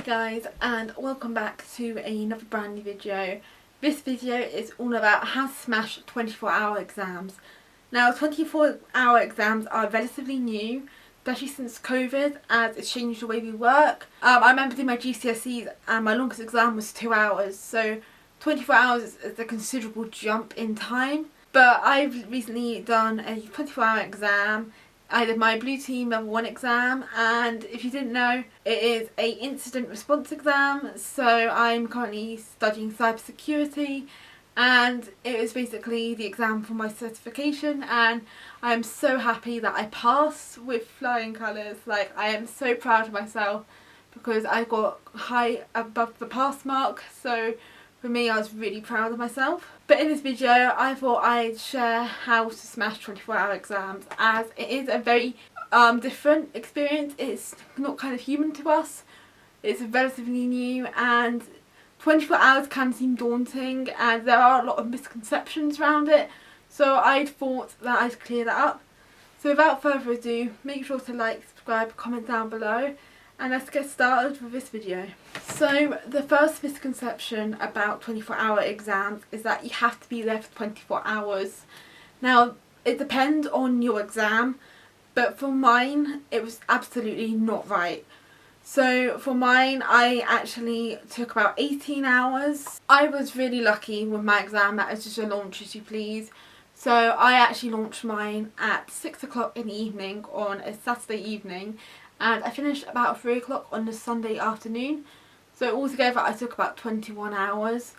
guys, and welcome back to another brand new video. This video is all about how to smash 24-hour exams. Now 24-hour exams are relatively new, especially since COVID, as it's changed the way we work. I remember doing my GCSEs and my longest exam was 2 hours, so 24 hours is a considerable jump in time. But I've recently done a 24-hour exam. I did my Blue Team Level 1 exam, and if you didn't know, it is a incident response exam. So I'm currently studying cybersecurity, and it was basically the exam for my certification, and I'm so happy that I passed with flying colours. Like, I am so proud of myself because I got high above the pass mark, so for me I was really proud of myself. But in this video I thought I'd share how to smash 24-hour exams, as it is a very different experience. It's not kind of human to us, it's relatively new, and 24 hours can seem daunting and there are a lot of misconceptions around it, so I thought that I'd clear that up. So without further ado, make sure to like, subscribe, comment down below, and let's get started with this video. So the first misconception about 24-hour exams is that you have to be there for 24 hours. Now it depends on your exam, but for mine it was absolutely not right. So for mine I actually took about 18 hours. I was really lucky with my exam that it was just a launch as you please. So I actually launched mine at 6 o'clock in the evening on a Saturday evening, and I finished about 3 o'clock on the Sunday afternoon. So altogether I took about 21 hours.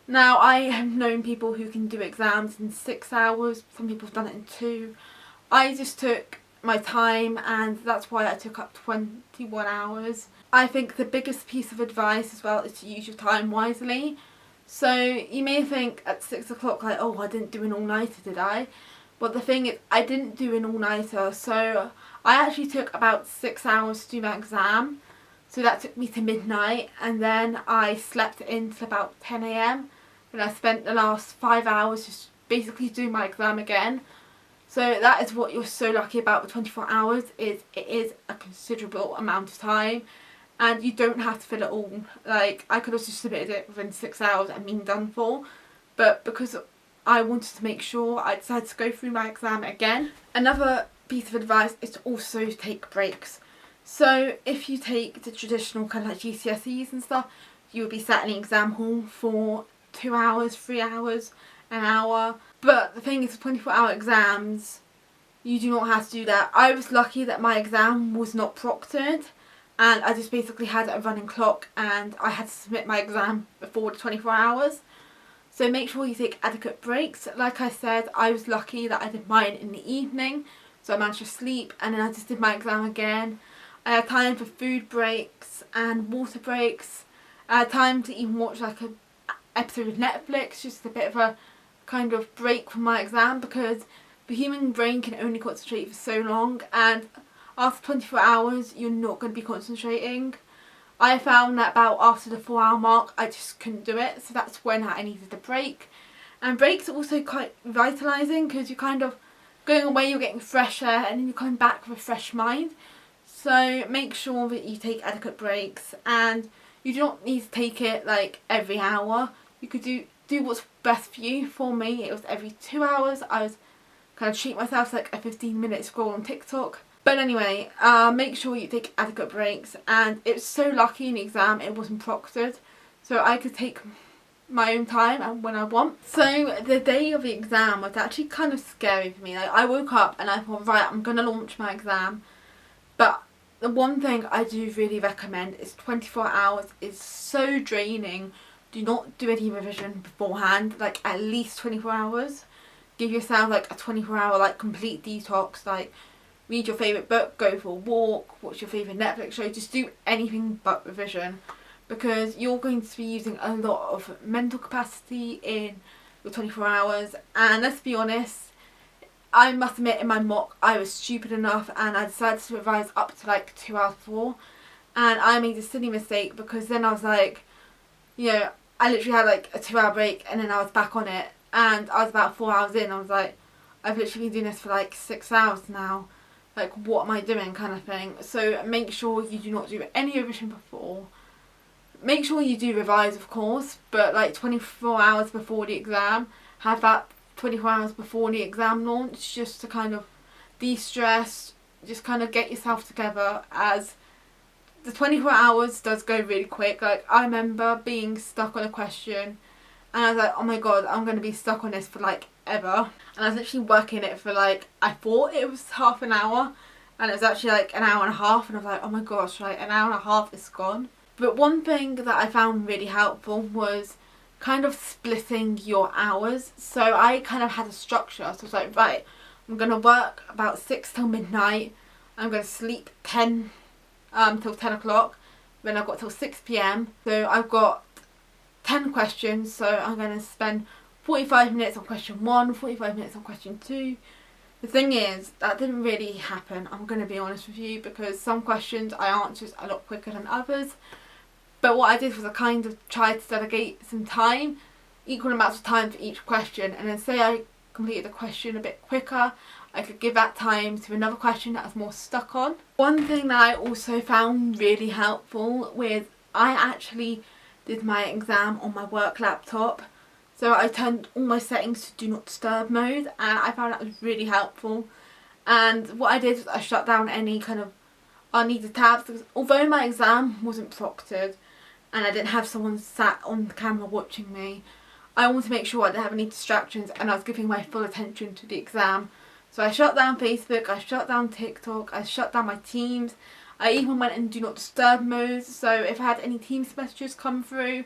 Now I have known people who can do exams in 6 hours, some people have done it in 2. I just took my time, and that's why I took up 21 hours. I think the biggest piece of advice as well is to use your time wisely. So you may think at 6 o'clock like, oh, I didn't do an all-nighter, did I? But the thing is, I didn't do an all-nighter, so I actually took about 6 hours to do my exam. So that took me to midnight, and then I slept until about 10 AM, and I spent the last 5 hours just basically doing my exam again. So that is what you're so lucky about with 24 hours, is it is a considerable amount of time, and you don't have to fill it all. Like, I could have just submitted it within 6 hours and been done for, but because I wanted to make sure, I decided to go through my exam again. Another piece of advice is to also take breaks. So if you take the traditional kind of like GCSEs and stuff, you would be sat in the exam hall for 2 hours, 3 hours, an hour. But the thing is, with 24-hour exams, you do not have to do that. I was lucky that my exam was not proctored, and I just basically had a running clock, and I had to submit my exam before the 24 hours. So make sure you take adequate breaks. Like I said, I was lucky that I did mine in the evening, so I managed to sleep, and then I just did my exam again. I had time for food breaks and water breaks. I had time to even watch like an episode of Netflix, just a bit of a kind of break from my exam, because the human brain can only concentrate for so long, and after 24 hours you're not going to be concentrating. I found that about after the 4-hour mark I just couldn't do it, so that's when I needed a break. And breaks are also quite revitalising, because you're kind of going away, you're getting fresh air, and then you're coming back with a fresh mind. So make sure that you take adequate breaks, and you do not need to take it like every hour. You could do what's best for you. For me it was every 2 hours. I was kind of treat myself to like a 15-minute scroll on TikTok. But anyway, make sure you take adequate breaks, and it was so lucky in the exam it wasn't proctored, so I could take my own time and when I want. So the day of the exam was actually kind of scary for me. Like, I woke up and I thought, right, I'm going to launch my exam. But the one thing I do really recommend is 24 hours is so draining. Do not do any revision beforehand, like at least 24 hours. Give yourself like a 24-hour like complete detox, like read your favourite book, go for a walk, watch your favourite Netflix show, just do anything but revision, because you're going to be using a lot of mental capacity in your 24 hours. And let's be honest, I must admit in my mock I was stupid enough and I decided to revise up to like 2 hours before, and I made a silly mistake, because then I was like, you know, I literally had like a 2-hour break and then I was back on it, and I was about 4 hours in. I was like, I've literally been doing this for like 6 hours now, like what am I doing, kind of thing. So make sure you do not do any revision before, make sure you do revise, of course, but like 24 hours before the exam, have that 24 hours before the exam launch, just to kind of de-stress, just kind of get yourself together, as the 24 hours does go really quick. Like, I remember being stuck on a question and I was like, oh my god, I'm going to be stuck on this for like ever. And I was actually working it for like, I thought it was half an hour and it was actually like an hour and a half, and I was like, oh my gosh, like an hour and a half is gone. But one thing that I found really helpful was kind of splitting your hours. So I kind of had a structure. So I was like, right, I'm going to work about 6 till midnight. I'm going to sleep 10 till 10 o'clock. Then I've got till 6 p.m. So I've got 10 questions. So I'm going to spend 45 minutes on question 1, 45 minutes on question 2. The thing is, that didn't really happen. I'm going to be honest with you, because some questions I answered a lot quicker than others. But what I did was I kind of tried to delegate some time, equal amounts of time for each question, and then say I completed the question a bit quicker, I could give that time to another question that I was more stuck on. One thing that I also found really helpful with, I actually did my exam on my work laptop. So I turned all my settings to do not disturb mode, and I found that was really helpful. And what I did was I shut down any kind of unneeded tabs, because although my exam wasn't proctored and I didn't have someone sat on the camera watching me, I wanted to make sure I didn't have any distractions and I was giving my full attention to the exam. So I shut down Facebook, I shut down TikTok, I shut down my Teams, I even went in do not disturb mode. So if I had any Teams messages come through,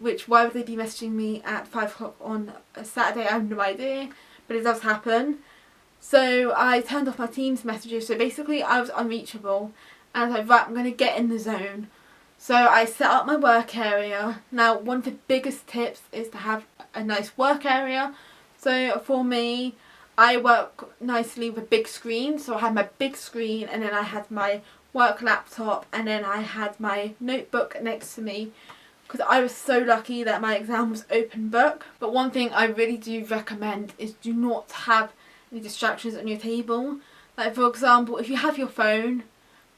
which why would they be messaging me at 5 o'clock on a Saturday, I have no idea, but it does happen. So I turned off my Teams messages, so basically I was unreachable, and I was like, right, I'm going to get in the zone. So I set up my work area. Now, one of the biggest tips is to have a nice work area. So for me, I work nicely with a big screen, so I had my big screen, and then I had my work laptop, and then I had my notebook next to me, because I was so lucky that my exam was open book. But one thing I really do recommend is do not have any distractions on your table. Like, for example, if you have your phone,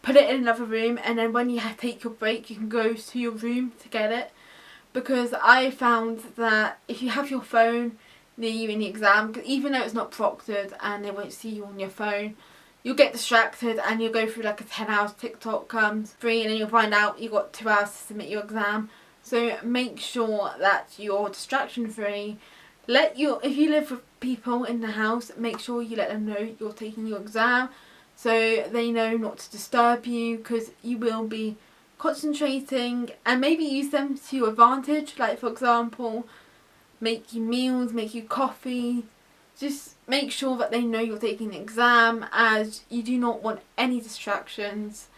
put it in another room, and then when you take your break you can go to your room to get it. Because I found that if you have your phone near you in the exam, even though it's not proctored and they won't see you on your phone, you'll get distracted and you'll go through like a 10 hours TikTok comes free, and then you'll find out you've got 2 hours to submit your exam. So make sure that you're distraction free. If you live with people in the house, make sure you let them know you're taking your exam, so they know not to disturb you, because you will be concentrating, and maybe use them to your advantage. Like, for example, make you meals, make you coffee. Just make sure that they know you're taking the exam, as you do not want any distractions.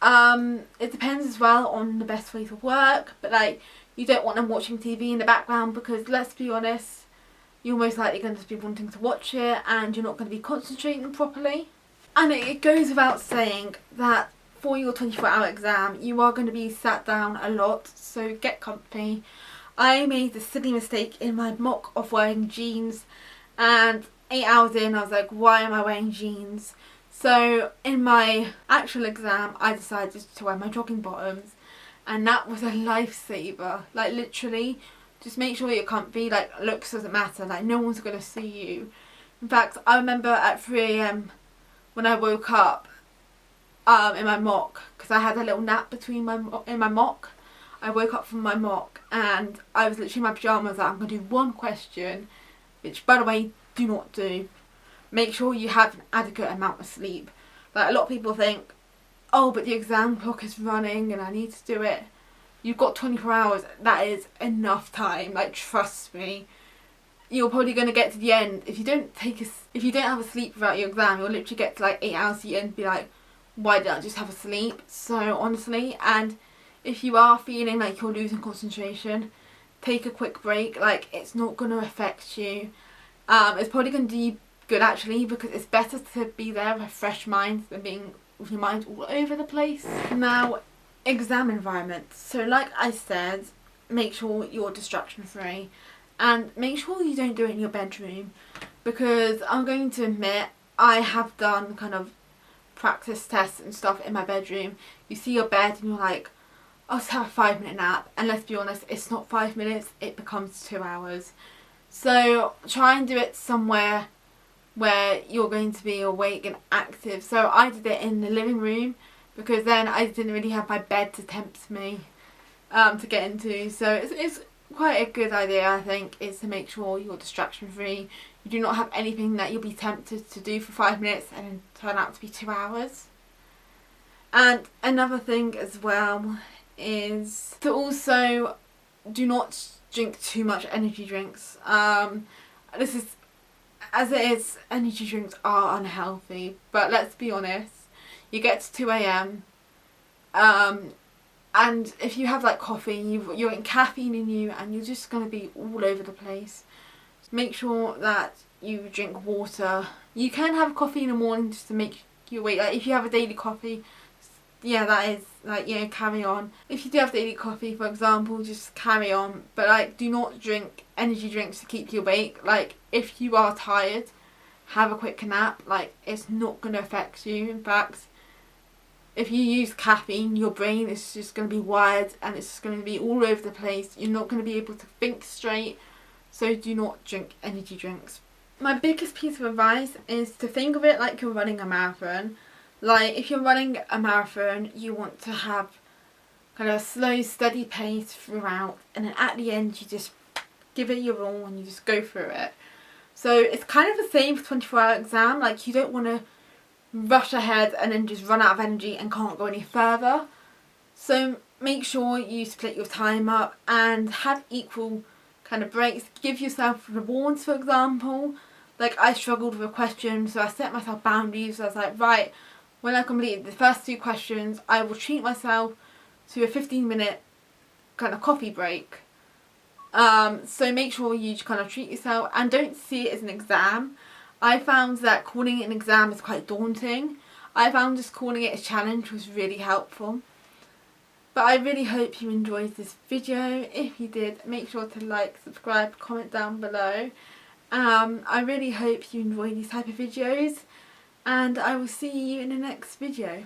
It depends as well on the best way to work, but like, you don't want them watching TV in the background, because let's be honest, you're most likely going to be wanting to watch it and you're not going to be concentrating properly. And it goes without saying that for your 24-hour exam you are going to be sat down a lot, so get comfy. I made the silly mistake in my mock of wearing jeans, and 8 hours in I was like, why am I wearing jeans? So in my actual exam I decided to wear my jogging bottoms, and that was a lifesaver. Like, literally, just make sure you're comfy. Like, looks doesn't matter, like no one's going to see you. In fact, I remember at 3 AM when I woke up in my mock, because I had a little nap between in my mock. I woke up from my mock and I was literally in my pyjamas, like, I'm going to do one question, which, by the way, do not do. Make sure you have an adequate amount of sleep. Like, a lot of people think, oh, but the exam clock is running and I need to do it. You've got 24 hours, that is enough time, like, trust me. You're probably going to get to the end, if you don't have a sleep throughout your exam, you'll literally get to like 8 hours to the end and be like, why did I just have a sleep? So honestly, and if you are feeling like you're losing concentration, take a quick break. Like, it's not going to affect you. It's probably going to do you good, actually, because it's better to be there with a fresh mind than being with your mind all over the place. Now, exam environment. So like I said, make sure you're distraction free, and make sure you don't do it in your bedroom, because I'm going to admit I have done kind of practice tests and stuff in my bedroom. You see your bed and you're like, I'll just have a 5-minute nap, and let's be honest, it's not 5 minutes, it becomes 2 hours. So try and do it somewhere where you're going to be awake and active. So I did it in the living room because then I didn't really have my bed to tempt me to get into. So it's quite a good idea, I think, is to make sure you're distraction free. You do not have anything that you'll be tempted to do for 5 minutes and then turn out to be 2 hours. And another thing as well is to also do not drink too much energy drinks. This is, as it is, energy drinks are unhealthy, but let's be honest, you get to 2 AM and if you have like coffee, you're getting caffeine in you and you're just going to be all over the place. Make sure that you drink water. You can have coffee in the morning just to make you awake. Like if you have a daily coffee, yeah, that is like, you know, carry on. If you do have daily coffee, for example, just carry on, but like do not drink energy drinks to keep you awake. Like if you are tired, have a quick nap. Like it's not going to affect you. In fact, if you use caffeine, your brain is just going to be wired and it's just going to be all over the place. You're not going to be able to think straight, so do not drink energy drinks. My biggest piece of advice is to think of it like you're running a marathon. Like if you're running a marathon, you want to have kind of a slow, steady pace throughout, and then at the end you just give it your all and you just go through it. So it's kind of the same for 24-hour exam. Like you don't want to rush ahead and then just run out of energy and can't go any further. So make sure you split your time up and have equal kind of breaks. Give yourself rewards, for example. Like I struggled with a question, so I set myself boundaries. So I was like, right, when I complete the first 2 questions, I will treat myself to a 15-minute kind of coffee break. So make sure you kind of treat yourself and don't see it as an exam. I found that calling it an exam is quite daunting. I found just calling it a challenge was really helpful. But I really hope you enjoyed this video. If you did, make sure to like, subscribe, comment down below. I really hope you enjoy these type of videos, and I will see you in the next video.